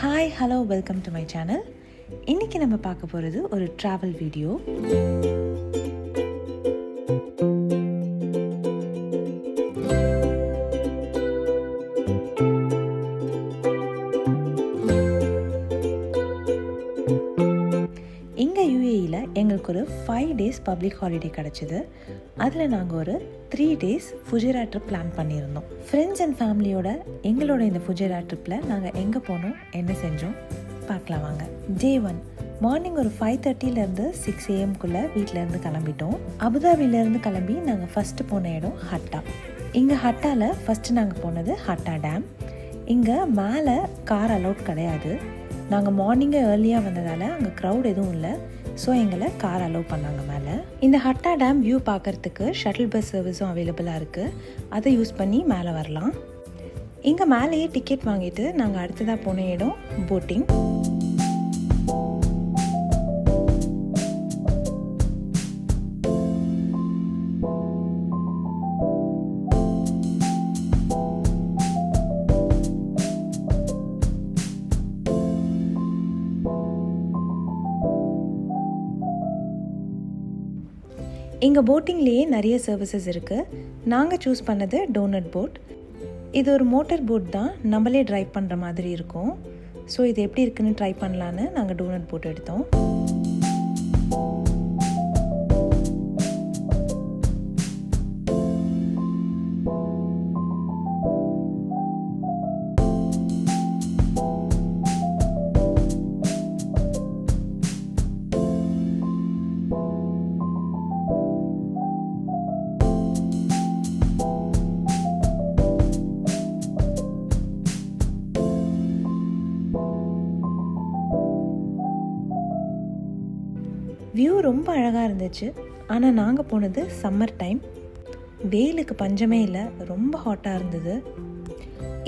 Hi hello welcome to my channel. இன்றைக்கி நம்ம பார்க்க போகிறது ஒரு ட்ராவல் வீடியோ. இங்கே யூஏஇயில் எங்களுக்கு ஒரு 5 days பப்ளிக் ஹாலிடே கிடச்சிது. அதில் நாங்கள் ஒரு 3 days ஃபுஜைரா ட்ரிப் பிளான் பண்ணியிருந்தோம். ஃப்ரெண்ட்ஸ் அண்ட் ஃபேமிலியோட எங்களோட இந்த ஃபுஜைரா ட்ரிப்பில் நாங்கள் எங்கே போனோம், என்ன செஞ்சோம் பார்க்கலாம் வாங்க. Day 1 மார்னிங் ஒரு 5:30 6 AM வீட்டிலேருந்து கிளம்பிட்டோம். அபுதாபிலேருந்து கிளம்பி நாங்கள் ஃபஸ்ட்டு போன இடம் ஹட்டா. இங்கே ஹட்டாவில் ஃபஸ்ட்டு நாங்கள் போனது ஹட்டா டேம். இங்கே மேலே கார் அலௌட் கிடையாது. நாங்கள் மார்னிங்கே ஏர்லியாக வந்ததால் அங்கே க்ரௌட் எதுவும் இல்லை. ஸோ எங்களை கார் அலோவ் பண்ணாங்க மேலே. இந்த ஹட்டா டேம் வியூ பார்க்குறதுக்கு ஷட்டில் பஸ் சர்வீஸும் அவைலபிளாக இருக்குது. அதை யூஸ் பண்ணி மேலே வரலாம். இங்கே மேலேயே டிக்கெட் வாங்கிட்டு நாங்கள் அடுத்ததாக போன இடம் போட்டிங். இங்கே போட்டிங்லேயே நிறைய சர்வீசஸ் இருக்குது. நாங்கள் சூஸ் பண்ணது டோனட் போட். இது ஒரு மோட்டர் போட் தான், நம்மளே ட்ரைவ் பண்ணுற மாதிரி இருக்கும். ஸோ இது எப்படி இருக்குன்னு ட்ரை பண்ணலான்னு நாங்கள் டோனட் போட் எடுத்தோம். வியூ ரொம்ப அழகாக இருந்துச்சு. ஆனால் நாங்கள் போனது சம்மர் டைம். வெயிலுக்கு பஞ்சமே இல்லை, ரொம்ப ஹாட்டாக இருந்தது.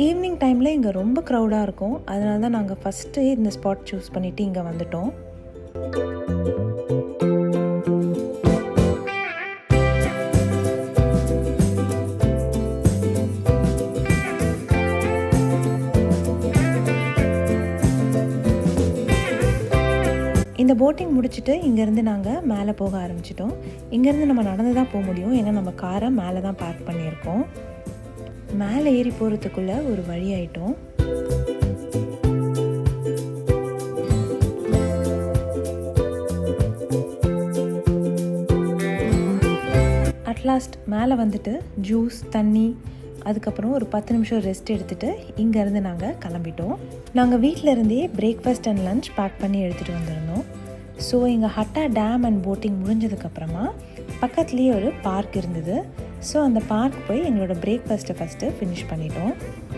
ஈவினிங் டைமில் இங்கே ரொம்ப க்ரௌடாக இருக்கும். அதனால தான் நாங்கள் ஃபஸ்ட்டு இந்த ஸ்பாட் சூஸ் பண்ணிவிட்டு இங்கே வந்துட்டோம். இந்த போட்டிங் முடிச்சுட்டு இங்கேருந்து நாங்கள் மேலே போக ஆரம்பிச்சிட்டோம். இங்கேருந்து நம்ம நடந்து தான் போக முடியும், ஏன்னா நம்ம காரை மேலே தான் பார்க் பண்ணியிருக்கோம். மேலே ஏறி போகிறதுக்குள்ளே ஒரு வழி ஆயிட்டோம். அட்லாஸ்ட் மேலே வந்துட்டு ஜூஸ், தண்ணி, அதுக்கப்புறம் ஒரு 10 நிமிஷம் ரெஸ்ட் எடுத்துகிட்டு இங்கேருந்து நாங்கள் கிளம்பிட்டோம். நாங்கள் வீட்டிலருந்தே பிரேக்ஃபாஸ்ட் அண்ட் லன்ச் பேக் பண்ணி எடுத்துகிட்டு வந்திருந்தோம். ஸோ இங்கே ஹட்டா டேம் அண்ட் போட்டிங் முடிஞ்சதுக்கப்புறமா பக்கத்துலேயே ஒரு பார்க் இருந்தது. ஸோ அந்த பார்க் போய் எங்களோட பிரேக்ஃபாஸ்ட்டை ஃபஸ்ட்டு ஃபினிஷ் பண்ணிட்டோம்.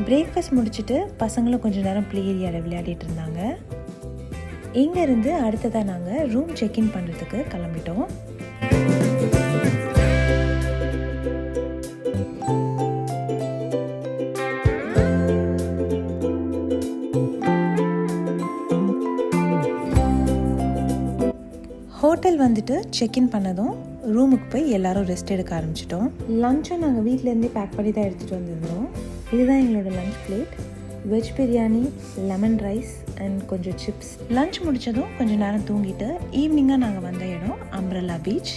பிரேக்ஃபாஸ்ட் முடிச்சுட்டு பசங்களும் கொஞ்சம் நேரம் ப்ளே ஏரியாவில் விளையாடிட்டு இருந்தாங்க. இங்கேருந்து அடுத்ததாக நாங்கள் ரூம் செக்இன் பண்ணுறதுக்கு கிளம்பிட்டோம். ஹோட்டல் வந்துட்டு செக்இன் பண்ணதும் ரூமுக்கு போய் எல்லோரும் ரெஸ்ட் எடுக்க ஆரம்பிச்சிட்டோம். லஞ்சும் நாங்கள் வீட்டிலேருந்தே பேக் பண்ணி தான் எடுத்துகிட்டு வந்திருந்தோம். இதுதான் எங்களோட lunch plate. Veg biryani, lemon rice and கொஞ்சம் சிப்ஸ். லஞ்ச் முடித்ததும் கொஞ்சம் நேரம் தூங்கிட்டு ஈவினிங்காக நாங்கள் வந்த இடம் அம்ப்ரெல்லா பீச்.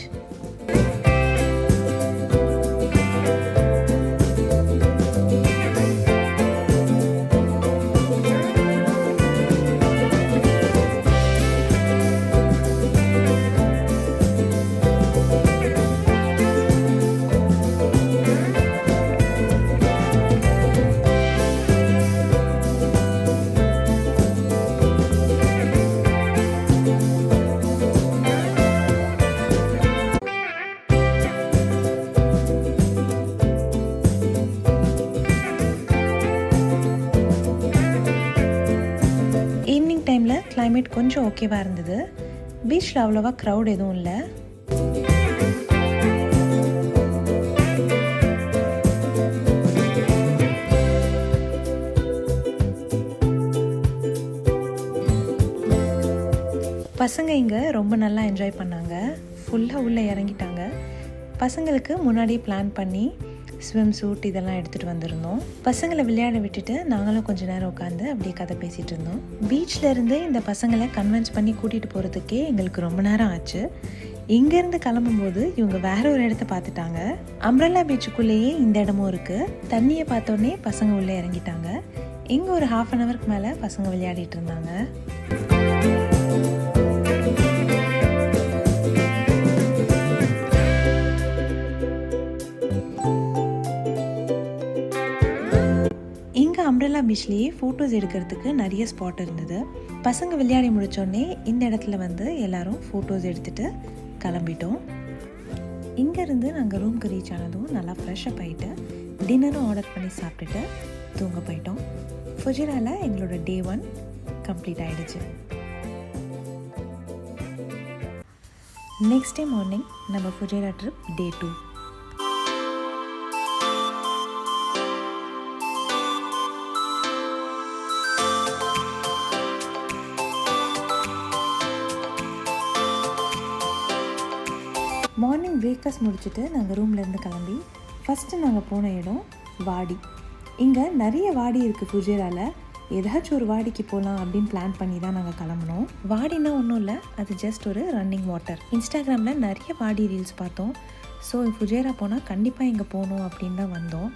ஈவினிங் டைமில் கிளைமேட் கொஞ்சம் ஓகேவாக இருந்தது. பீச்சில் அவ்வளோவா க்ரௌட் எதுவும் இல்லை. பசங்க இங்கே ரொம்ப நல்லா என்ஜாய் பண்ணாங்க. ஃபுல்லாக உள்ளே இறங்கிட்டாங்க. பசங்களுக்கு முன்னாடியே பிளான் பண்ணி ஸ்விம் சூட் இதெல்லாம் எடுத்துகிட்டு வந்திருந்தோம். பசங்களை விளையாட விட்டுட்டு நாங்களும் கொஞ்சம் நேரம் உட்காந்து அப்படியே கதை பேசிகிட்டு இருந்தோம். பீச்சில் இருந்து இந்த பசங்களை கன்வின்ஸ் பண்ணி கூட்டிகிட்டு போகிறதுக்கே எங்களுக்கு ரொம்ப நேரம் ஆச்சு. இங்கேருந்து கிளம்பும்போது இவங்க வேற ஒரு இடத்த பார்த்துட்டாங்க. அம்ப்ரெல்லா பீச்சுக்குள்ளேயே இந்த இடமும் இருக்குது. தண்ணியை பார்த்தோன்னே பசங்க உள்ளே இறங்கிட்டாங்க. இங்கே ஒரு 1/2 அன் ஹவருக்கு மேலே பசங்க விளையாடிட்டு இருந்தாங்க. இங்கே அம்ப்ரெல்லா பீச்லேயே ஃபோட்டோஸ் எடுக்கிறதுக்கு நிறைய ஸ்பாட் இருந்தது. பசங்க விளையாடி முடித்தோடனே இந்த இடத்துல வந்து எல்லோரும் ஃபோட்டோஸ் எடுத்துகிட்டு கிளம்பிட்டோம். இங்கேருந்து நாங்கள் ரூம்க்கு ரீச் ஆனதும் நல்லா ஃப்ரெஷ்அப் ஆகிட்டு டின்னரும் ஆர்டர் பண்ணி சாப்பிட்டுட்டு தூங்க போயிட்டோம். ஃபுஜிராவில் எங்களோட டே 1 கம்ப்ளீட் ஆகிடுச்சு. நெக்ஸ்ட் டே மார்னிங் நம்ம ஃபுஜிரா ட்ரிப் டே 2. மார்னிங் பிரேக்ஃபாஸ்ட் முடிச்சுட்டு நாங்கள் ரூம்லேருந்து கிளம்பி ஃபஸ்ட்டு நாங்கள் போன இடம் வாடி. இங்கே நிறைய வாடி இருக்குது ஃபுஜிராவில். ஏதாச்சும் ஒரு வாடிக்கு போகலாம் அப்படின்னு பிளான் பண்ணி தான் நாங்கள் கிளம்புனோம். வாடினா ஒன்றும் இல்லை, அது ஜஸ்ட் ஒரு ரன்னிங் வாட்டர். இன்ஸ்டாகிராமில் நிறைய வாடி ரீல்ஸ் பார்த்தோம். ஸோ ஃபுஜிரா போனால் கண்டிப்பாக இங்கே போகணும் அப்படின்னு தான் வந்தோம்.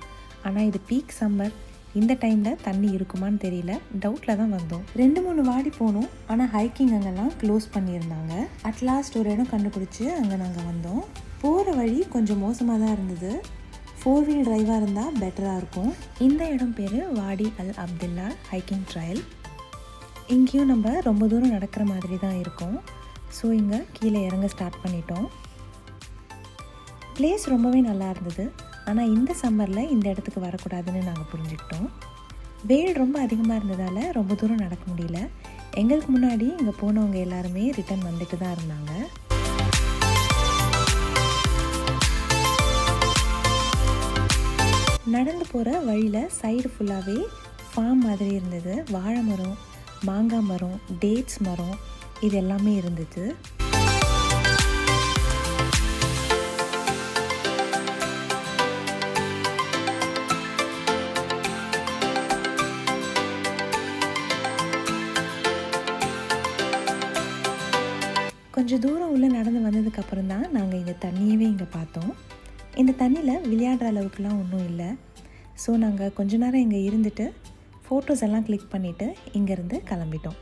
ஆனால் இது பீக் சம்மர், இந்த டைமில் தண்ணி இருக்குமான்னு தெரியல, டவுட்டில் தான் வந்தோம். 2-3 வாடி போனோம். ஆனால் ஹைக்கிங் அங்கெல்லாம் க்ளோஸ் பண்ணியிருந்தாங்க. அட்லாஸ்ட் ஒரு இடம் கண்டுபிடிச்சி அங்கே நாங்கள் வந்தோம். போகிற வழி கொஞ்சம் மோசமாக தான் இருந்தது. 4 வீல் டிரைவாக இருந்தால் பெட்டராக இருக்கும். இந்த இடம் பேர் வாடி அல் அப்துல்லா ஹைக்கிங் ட்ரையல். இங்கேயும் நம்ம ரொம்ப தூரம் நடக்கிற மாதிரி தான் இருக்கும். ஸோ இங்கே கீழே இறங்க ஸ்டார்ட் பண்ணிட்டோம். பிளேஸ் ரொம்பவே நல்லா இருந்தது. ஆனால் இந்த சம்மரில் இந்த இடத்துக்கு வரக்கூடாதுன்னு நாங்கள் புரிஞ்சுக்கிட்டோம். வெயில் ரொம்ப அதிகமாக இருந்ததால் ரொம்ப தூரம் நடக்க முடியல. எங்களுக்கு முன்னாடி இங்கே போனவங்க எல்லாருமே ரிட்டர்ன் வந்துட்டு தான் இருந்தாங்க. நடந்து போகிற வழியில் சைடு ஃபுல்லாகவே ஃபார்ம் மாதிரி இருந்தது. வாழை மரம், மாங்காய் மரம், டேட்ஸ் மரம் இது எல்லாமே இருந்துச்சு. கொஞ்சம் தூரம் உள்ளே நடந்து வந்ததுக்கப்புறம் தான் நாங்கள் இந்த தண்ணியவே இங்கே பார்த்தோம். இந்த தண்ணியில் விளையாடுற அளவுக்குலாம் ஒன்றும் இல்லை. ஸோ நாங்கள் கொஞ்ச நேரம் இங்கே இருந்துட்டு ஃபோட்டோஸ் எல்லாம் கிளிக் பண்ணிவிட்டு இங்கேருந்து கிளம்பிட்டோம்.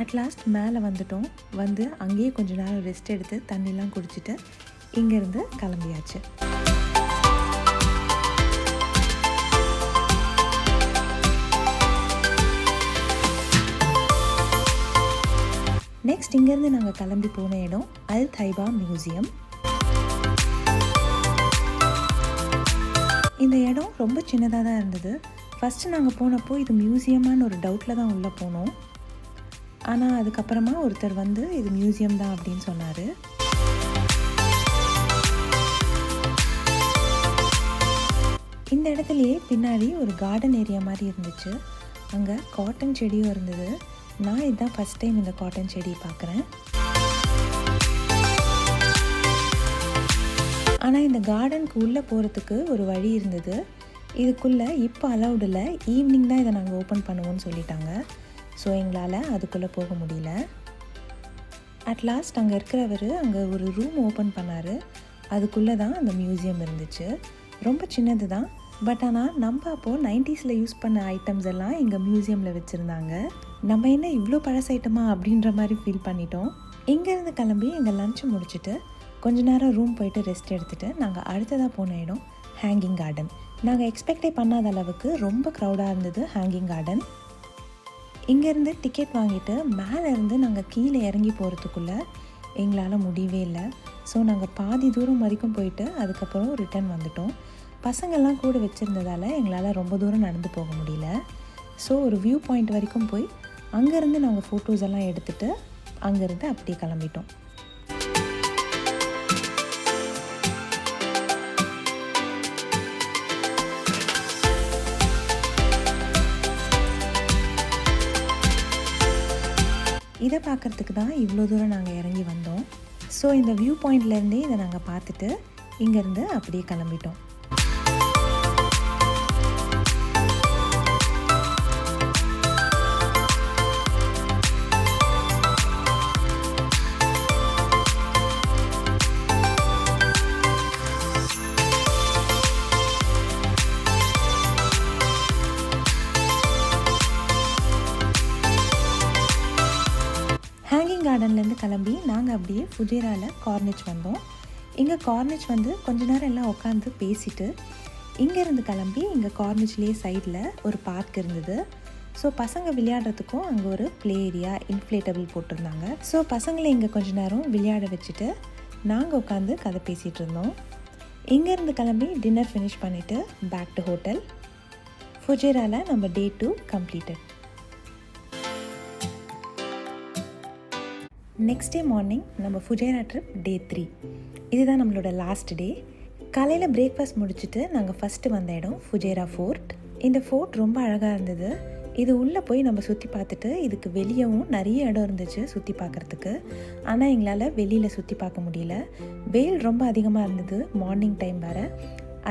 அட்லாஸ்ட் மேலே வந்துட்டோம். வந்து அங்கேயே கொஞ்சம் நேரம் ரெஸ்ட் எடுத்து தண்ணிலாம் குடிச்சிட்டு இங்கேருந்து கிளம்பியாச்சு. நெக்ஸ்ட் இங்கேருந்து நாங்கள் கிளம்பி போன இடம் அல் தைபா மியூசியம். இந்த இடம் ரொம்ப சின்னதாக தான் இருந்தது. ஃபஸ்ட்டு நாங்கள் போனப்போ இது மியூசியமான ஒரு டவுட்டில் தான் உள்ளே போனோம். ஆனால் அதுக்கப்புறமா ஒருத்தர் வந்து இது மியூசியம் தான் அப்படின்னு சொன்னார். இந்த இடத்துலையே பின்னாடி ஒரு கார்டன் ஏரியா மாதிரி இருந்துச்சு. அங்கே காட்டன் செடியும் இருந்தது. நான் இதுதான் ஃபஸ்ட் டைம் இந்த காட்டன் செடியை பார்க்குறேன். ஆனால் இந்த கார்டனுக்கு உள்ளே போகிறதுக்கு ஒரு வழி இருந்தது. இதுக்குள்ளே இப்போ அலௌட் இல்லை, ஈவினிங் தான் இதை நாங்கள் ஓப்பன் பண்ணுவோன்னு சொல்லிட்டாங்க. ஸோ எங்களால் அதுக்குள்ளே போக முடியல. அட்லாஸ்ட் அங்கே இருக்கிறவர் அங்கே ஒரு ரூம் ஓப்பன் பண்ணார். அதுக்குள்ளே தான் அந்த மியூசியம் இருந்துச்சு. ரொம்ப சின்னது தான். பட் ஆனால் நம்ம அப்போது 90s யூஸ் பண்ண ஐட்டம்ஸ் எல்லாம் இங்கே மியூசியமில் வச்சுருந்தாங்க. நம்ம என்ன இவ்வளோ பழச ஐட்டமா அப்படின்ற மாதிரி ஃபீல் பண்ணிட்டோம். இங்கேருந்து கிளம்பி எங்கள் லஞ்சை முடிச்சுட்டு கொஞ்ச நேரம் ரூம் போயிட்டு ரெஸ்ட் எடுத்துகிட்டு நாங்கள் அடுத்ததாக போன இடம் ஹேங்கிங் கார்டன். நாங்கள் எக்ஸ்பெக்டே பண்ணாத அளவுக்கு ரொம்ப க்ரௌடாக இருந்தது ஹேங்கிங் கார்டன். இங்கேருந்து டிக்கெட் வாங்கிட்டு மேலே இருந்து நாங்கள் கீழே இறங்கி போகிறதுக்குள்ளே எங்களால் முடியவே இல்லை. ஸோ நாங்கள் பாதி தூரம் வரைக்கும் போயிட்டு அதுக்கப்புறம் ரிட்டர்ன் வந்துட்டோம். பசங்கள்லாம் கூட வச்சுருந்ததால் எங்களால் ரொம்ப தூரம் நடந்து போக முடியல. ஸோ ஒரு வியூ பாயிண்ட் வரைக்கும் போய் அங்கேருந்து நாங்கள் ஃபோட்டோஸ் எல்லாம் எடுத்துகிட்டு அங்கேருந்து அப்படியே கிளம்பிட்டோம். இதை பார்க்குறதுக்கு தான் இவ்வளோ தூரம் நாங்கள் இறங்கி வந்தோம். ஸோ இந்த வியூ பாயிண்ட்லேருந்தே இதை நாங்கள் பார்த்துட்டு இங்கேருந்து அப்படியே கிளம்பிட்டோம். ஹேங்கிங் கார்டன்லேருந்து கிளம்பி நாங்கள் அப்படியே ஃபுஜேராவில் கார்னிச் வந்தோம். இங்கே கார்னிச் வந்து கொஞ்ச நேரம் எல்லாம் உட்காந்து பேசிட்டு இங்கேருந்து கிளம்பி இங்கே கார்னிச்லேயே சைடில் ஒரு பார்க் இருந்தது. ஸோ பசங்க விளையாடுறதுக்கும் அங்கே ஒரு ப்ளே ஏரியா இன்ஃப்ளேட்டபிள் போட்டிருந்தாங்க. ஸோ பசங்களை இங்கே கொஞ்ச நேரம் விளையாட வச்சுட்டு நாங்கள் உட்காந்து கதை பேசிகிட்டு இருந்தோம். இங்கேருந்து கிளம்பி டின்னர் ஃபினிஷ் பண்ணிவிட்டு பேக் டு ஹோட்டல். ஃபுஜேராவில் நம்ம டே 2 கம்ப்ளீட்டட். நெக்ஸ்ட் டே மார்னிங் நம்ம ஃபுஜேரா ட்ரிப் டே 3. இதுதான் நம்மளோட லாஸ்ட் டே. காலையில் பிரேக்ஃபாஸ்ட் முடிச்சுட்டு நாங்கள் ஃபஸ்ட்டு வந்த இடம் ஃபுஜேரா ஃபோர்ட். இந்த ஃபோர்ட் ரொம்ப அழகாக இருந்தது. இது உள்ளே போய் நம்ம சுற்றி பார்த்துட்டு இதுக்கு வெளியவும் நிறைய இடம் இருந்துச்சு சுற்றி பார்க்குறதுக்கு. ஆனால் எங்களால் வெளியில் சுற்றி பார்க்க முடியல. வெயில் ரொம்ப அதிகமாக இருந்தது, மார்னிங் டைம் வேறு.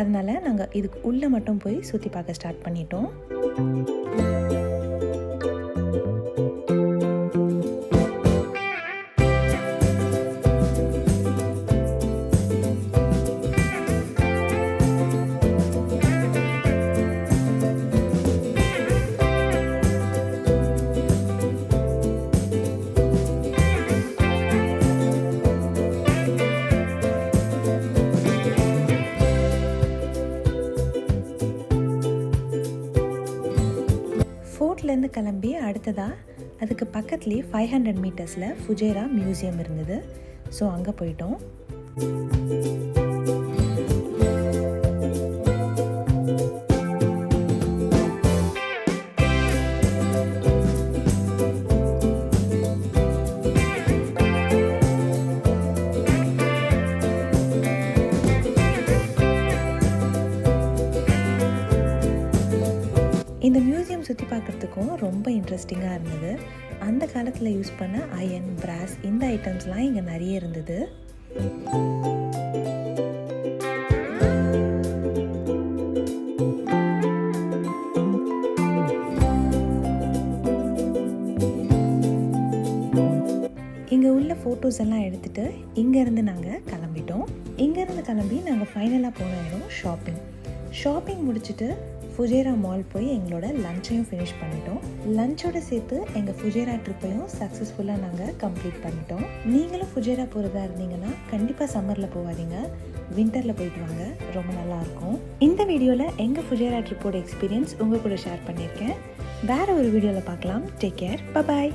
அதனால் நாங்கள் இதுக்கு உள்ளே மட்டும் போய் சுற்றி பார்க்க ஸ்டார்ட் பண்ணிட்டோம். ஃபோர்ட்லேருந்து கிளம்பி அடுத்ததாக அதுக்கு பக்கத்துலேயே 500 மீட்டர்ஸில் ஃபுஜேரா மியூசியம் இருந்தது. ஸோ அங்கே போயிட்டோம். இந்த மியூசியம் சுற்றி பார்க்குறதுக்கும் ரொம்ப இன்ட்ரெஸ்டிங்காக இருந்தது. அந்த காலத்தில் யூஸ் பண்ண அயன், பிராஸ் இந்த ஐட்டம்ஸ்லாம் இங்கே நிறைய இருந்தது. இங்கே உள்ள ஃபோட்டோஸ் எல்லாம் எடுத்துகிட்டு இங்கேருந்து நாங்கள் கிளம்பிட்டோம். இங்கேருந்து கிளம்பி நாங்கள் ஃபைனலாக போன இடம் ஷாப்பிங் முடிச்சுட்டு ஃபுஜேரா மால் போய் எங்களோட லஞ்சையும் ஃபினிஷ் பண்ணிட்டோம். லஞ்சோடு சேர்த்து எங்கள் ஃபுஜேரா ட்ரிப்பையும் சக்ஸஸ்ஃபுல்லாக நாங்கள் கம்ப்ளீட் பண்ணிட்டோம். நீங்களும் ஃபுஜேரா போகிறதா இருந்தீங்கன்னா கண்டிப்பாக சம்மரில் போகாதீங்க, வின்டரில் போயிட்டு வாங்க, ரொம்ப நல்லாயிருக்கும். இந்த வீடியோவில் எங்கள் ஃபுஜேரா ட்ரிப்போட எக்ஸ்பீரியன்ஸ் உங்கள் கூட ஷேர் பண்ணியிருக்கேன். வேறு ஒரு வீடியோவில் பார்க்கலாம். டேக் கேர், பாய்.